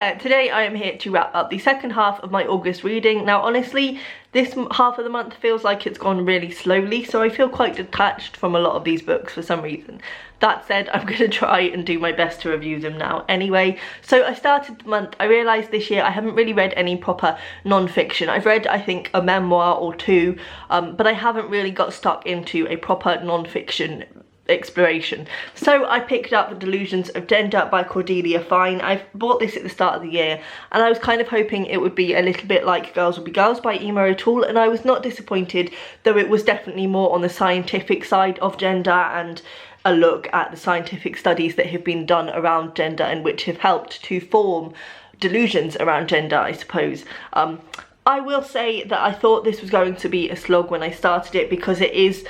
Today I am here to wrap up the second half of my August reading. Now honestly, this half of the month feels like it's gone really slowly, so I feel quite detached from a lot of these books for some reason. That said, I'm going to try and do my best to review them now anyway. So I started the month, I realised this year I haven't really read any proper non-fiction. I've read, I think, a memoir or two, but I haven't really got stuck into a proper non-fiction exploration. So I picked up Delusions of Dendup by Olivia. I bought this at the start of the year and I was kind of hoping it would be a little bit like Girls Will Be Girls by Emma O'Toole, and I was not disappointed, though it was definitely more on the scientific side of gender and a look at the scientific studies that have been done around gender and which have helped to form delusions around gender, I suppose. I will say that I thought this was going to be a slog when I started it, because it is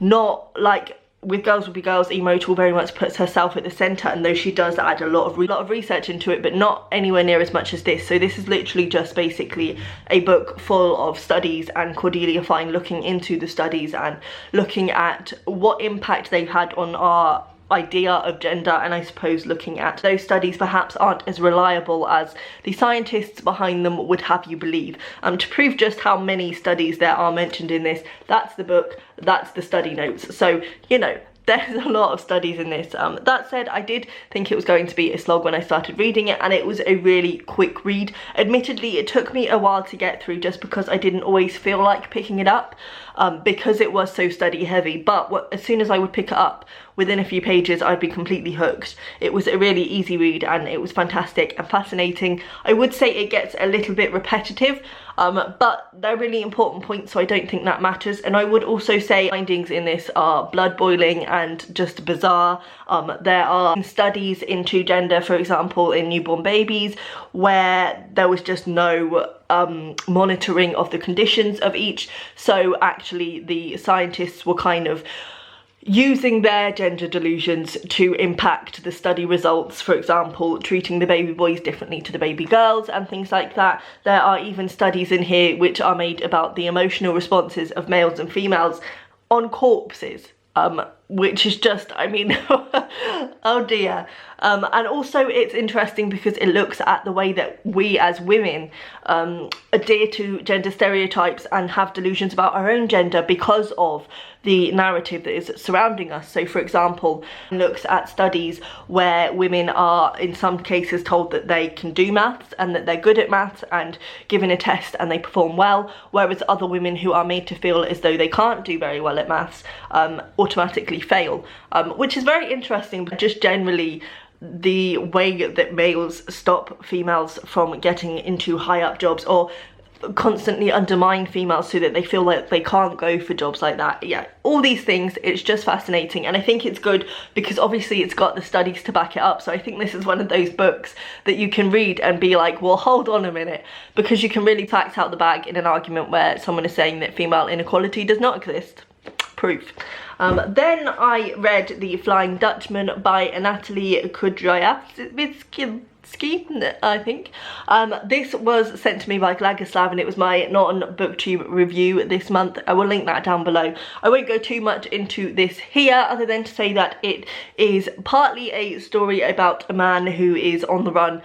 not like with Girls Will Be Girls. Emma O'Toole very much puts herself at the centre, and though she does add a lot of research into it, but not anywhere near as much as this. So this is literally just basically a book full of studies and Cordelia Fine looking into the studies and looking at what impact they've had on our idea of gender, and I suppose looking at those studies perhaps aren't as reliable as the scientists behind them would have you believe. To prove just how many studies there are mentioned in this, that's the book, that's the study notes. So, you know, there's a lot of studies in this. That said, I did think it was going to be a slog when I started reading it, and it was a really quick read. Admittedly, it took me a while to get through just because I didn't always feel like picking it up, because it was so study heavy, but as soon as I would pick it up, within a few pages I'd be completely hooked. It was a really easy read and it was fantastic and fascinating. I would say it gets a little bit repetitive, but they're really important points, so I don't think that matters. And I would also say findings in this are blood boiling and just bizarre. There are studies into gender, for example in newborn babies, where there was just no monitoring of the conditions of each, so actually the scientists were kind of using their gender delusions to impact the study results, for example treating the baby boys differently to the baby girls and things like that. There are even studies in here which are made about the emotional responses of males and females on corpses, which is just, I mean, oh dear. And also it's interesting because it looks at the way that we as women adhere to gender stereotypes and have delusions about our own gender because of the narrative that is surrounding us. So for example, it looks at studies where women are in some cases told that they can do maths and that they're good at maths and given a test and they perform well, whereas other women who are made to feel as though they can't do very well at maths automatically fail, which is very interesting. But just generally the way that males stop females from getting into high up jobs or constantly undermine females so that they feel like they can't go for jobs like that. Yeah, all these things, it's just fascinating, and I think it's good because obviously it's got the studies to back it up. So I think this is one of those books that you can read and be like, well, hold on a minute, because you can really fact out the bag in an argument where someone is saying that female inequality does not exist. Proof. Then I read The Flying Dutchman by Natalie Kudryavtsky, I think. This was sent to me by Glagoslav and it was my non-booktube review this month. I will link that down below. I won't go too much into this here other than to say that it is partly a story about a man who is on the run,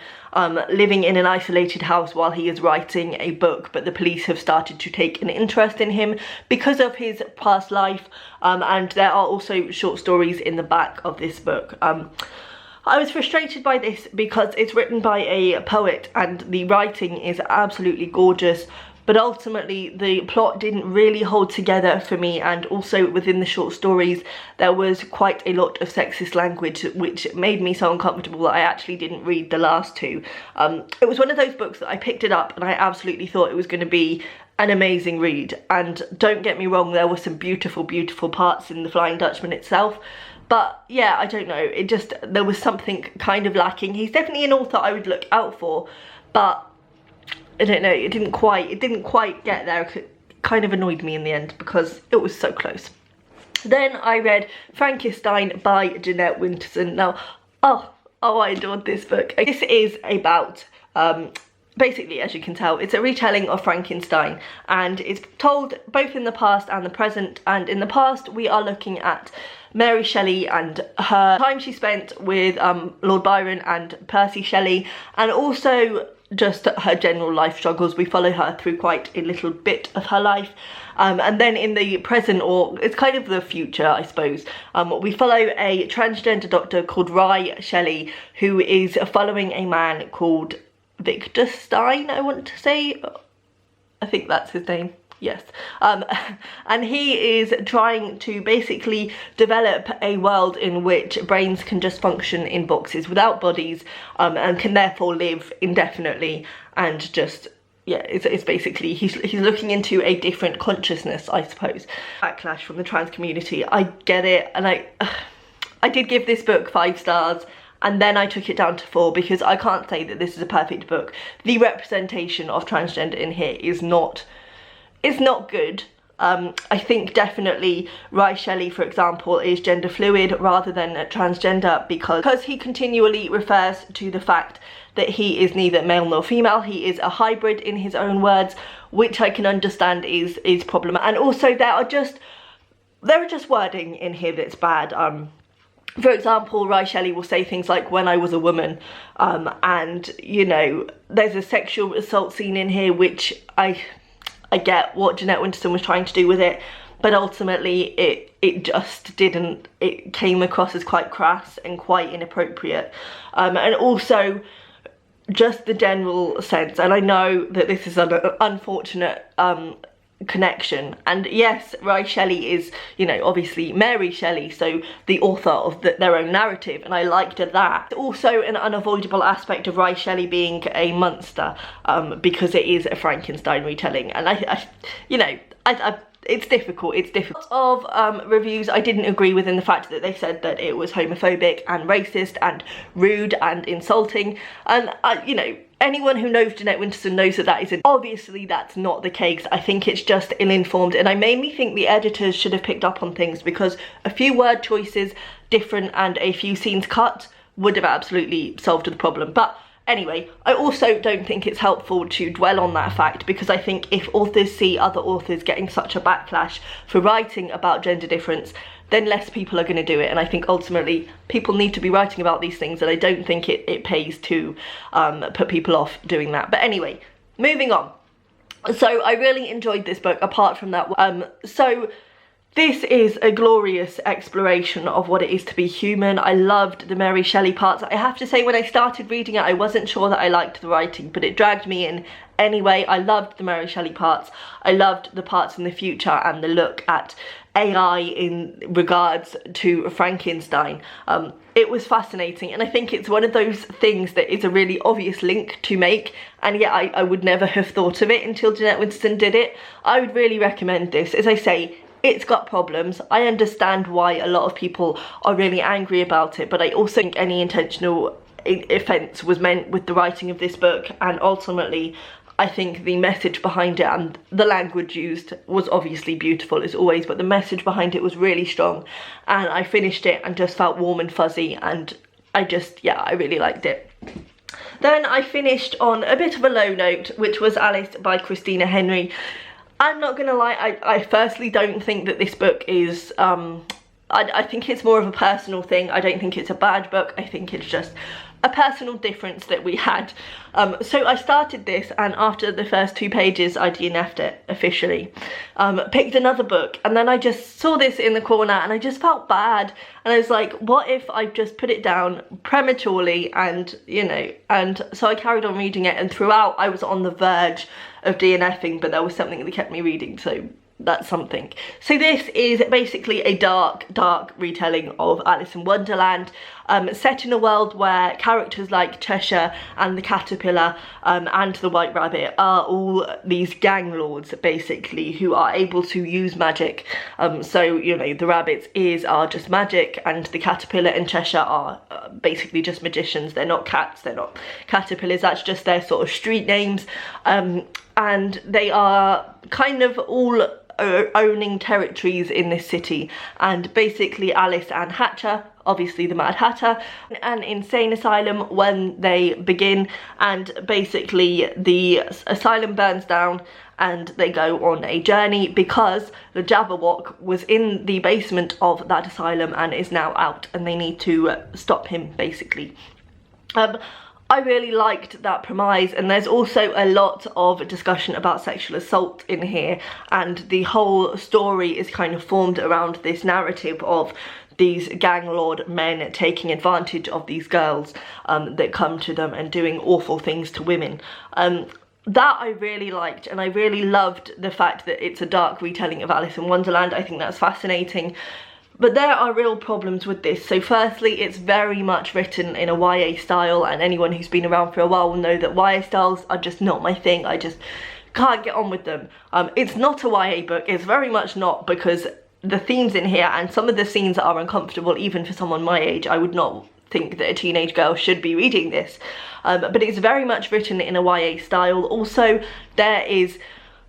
living in an isolated house while he is writing a book, but the police have started to take an interest in him because of his past life, and there are also short stories in the back of this book. I was frustrated by this because it's written by a poet and the writing is absolutely gorgeous, but ultimately the plot didn't really hold together for me, and also within the short stories there was quite a lot of sexist language which made me so uncomfortable that I actually didn't read the last two. It was one of those books that I picked it up and I absolutely thought it was going to be an amazing read, and don't get me wrong, there were some beautiful parts in The Flying Dutchman itself. But yeah, I don't know, it just, there was something kind of lacking. He's definitely an author I would look out for, but I don't know, it didn't quite get there. It kind of annoyed me in the end because it was so close. Then I read Frankie Stein by Jeanette Winterson. Now, oh, I adored this book. This is about basically, as you can tell, it's a retelling of Frankenstein, and it's told both in the past and the present. And in the past, we are looking at Mary Shelley and her time she spent with Lord Byron and Percy Shelley, and also just her general life struggles. We follow her through quite a little bit of her life. And then in the present, or it's kind of the future, I suppose, we follow a transgender doctor called Rye Shelley, who is following a man called Victor Stein, I want to say. I think that's his name. Yes. And he is trying to basically develop a world in which brains can just function in boxes without bodies, and can therefore live indefinitely, and just, yeah, it's basically, he's looking into a different consciousness, I suppose. Backlash from the trans community, I get it, and I did give this book 5 stars, and then I took it down to 4 because I can't say that this is a perfect book. The representation of transgender in here is not good. I think definitely Rye Shelley, for example, is gender fluid rather than transgender, because he continually refers to the fact that he is neither male nor female. He is a hybrid in his own words, which I can understand is problematic. And also there are just wording in here that's bad. For example, Rye Shelley will say things like, when I was a woman, and, you know, there's a sexual assault scene in here, which I get what Jeanette Winterson was trying to do with it, but ultimately it just didn't. It came across as quite crass and quite inappropriate. And also just the general sense, and I know that this is an unfortunate connection, and yes, Rye Shelley is, you know, obviously Mary Shelley, so the author of their own narrative, and I liked that. Also an unavoidable aspect of Rye Shelley being a monster, because it is a Frankenstein retelling, and it's difficult. Of reviews I didn't agree with, in the fact that they said that it was homophobic and racist and rude and insulting, and you know, anyone who knows Jeanette Winterson knows that isn't. Obviously that's not the case. I think it's just ill-informed, and I mainly think the editors should have picked up on things, because a few word choices different and a few scenes cut would have absolutely solved the problem. But anyway, I also don't think it's helpful to dwell on that fact, because I think if authors see other authors getting such a backlash for writing about gender difference, then less people are going to do it. And I think ultimately people need to be writing about these things, and I don't think it pays to put people off doing that. But anyway, moving on. So I really enjoyed this book, apart from that. So this is a glorious exploration of what it is to be human. I loved the Mary Shelley parts. I have to say, when I started reading it, I wasn't sure that I liked the writing, but it dragged me in anyway. I loved the Mary Shelley parts. I loved the parts in the future and the look at AI in regards to Frankenstein. It was fascinating, and I think it's one of those things that is a really obvious link to make, and yet I would never have thought of it until Jeanette Winterson did it. I would really recommend this. As I say, it's got problems. I understand why a lot of people are really angry about it, but I also think any intentional offence was meant with the writing of this book, and ultimately I think the message behind it and the language used was obviously beautiful as always, but the message behind it was really strong, and I finished it and just felt warm and fuzzy, and I really liked it. Then I finished on a bit of a low note, which was Alice by Christina Henry. I'm not gonna lie, I firstly don't think that this book is, I think it's more of a personal thing. I don't think it's a bad book. I think it's just a personal difference that we had. So I started this, and after the first 2 pages I DNF'd it officially. Picked another book, and then I just saw this in the corner and I just felt bad, and I was like, what if I just put it down prematurely, and you know, and so I carried on reading it, and throughout I was on the verge of DNFing, but there was something that kept me reading, so that's something. So this is basically a dark retelling of Alice in Wonderland, set in a world where characters like Cheshire and the Caterpillar and the White Rabbit are all these gang lords, basically, who are able to use magic. So, you know, the rabbit's ears are just magic, and the Caterpillar and Cheshire are basically just magicians. They're not cats, they're not caterpillars, that's just their sort of street names. And they are kind of all owning territories in this city, and basically Alice and Hatcher obviously the Mad Hatter, an insane asylum when they begin, and basically the asylum burns down and they go on a journey because the Jabberwock was in the basement of that asylum and is now out, and they need to stop him basically. I really liked that premise, and there's also a lot of discussion about sexual assault in here, and the whole story is kind of formed around this narrative of these gang lord men taking advantage of these girls that come to them and doing awful things to women. That I really liked, and I really loved the fact that it's a dark retelling of Alice in Wonderland. I think that's fascinating. But there are real problems with this. So firstly, it's very much written in a YA style, and anyone who's been around for a while will know that YA styles are just not my thing. I just can't get on with them. It's not a YA book, it's very much not, because the themes in here and some of the scenes are uncomfortable even for someone my age. I would not think that a teenage girl should be reading this. But it's very much written in a YA style. Also, there is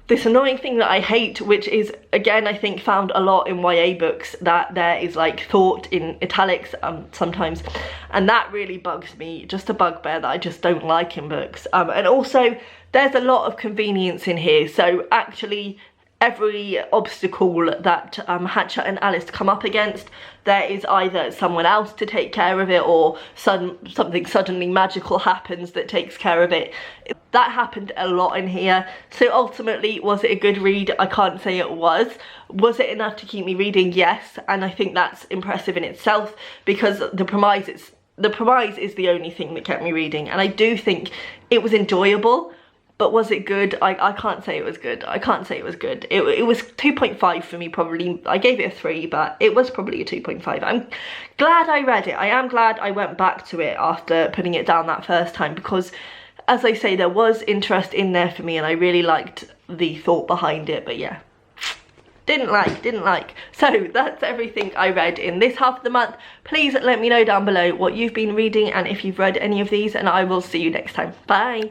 this annoying thing that I hate, which is, again, I think found a lot in YA books, that there is like thought in italics sometimes, and that really bugs me, just a bugbear that I just don't like in books. And also, there's a lot of convenience in here, so actually every obstacle that Hatchet and Alice come up against, there is either someone else to take care of it, or something suddenly magical happens that takes care of it. That happened a lot in here. So ultimately, was it a good read? I can't say it was. Was it enough to keep me reading? Yes, and I think that's impressive in itself, because the premise is the only thing that kept me reading, and I do think it was enjoyable. But was it good? I can't say it was good. I can't say it was good. It was 2.5 for me probably. I gave it a 3, but it was probably a 2.5. I'm glad I read it. I am glad I went back to it after putting it down that first time, because, as I say, there was interest in there for me, and I really liked the thought behind it. But yeah, didn't like. So that's everything I read in this half of the month. Please let me know down below what you've been reading and if you've read any of these, and I will see you next time. Bye.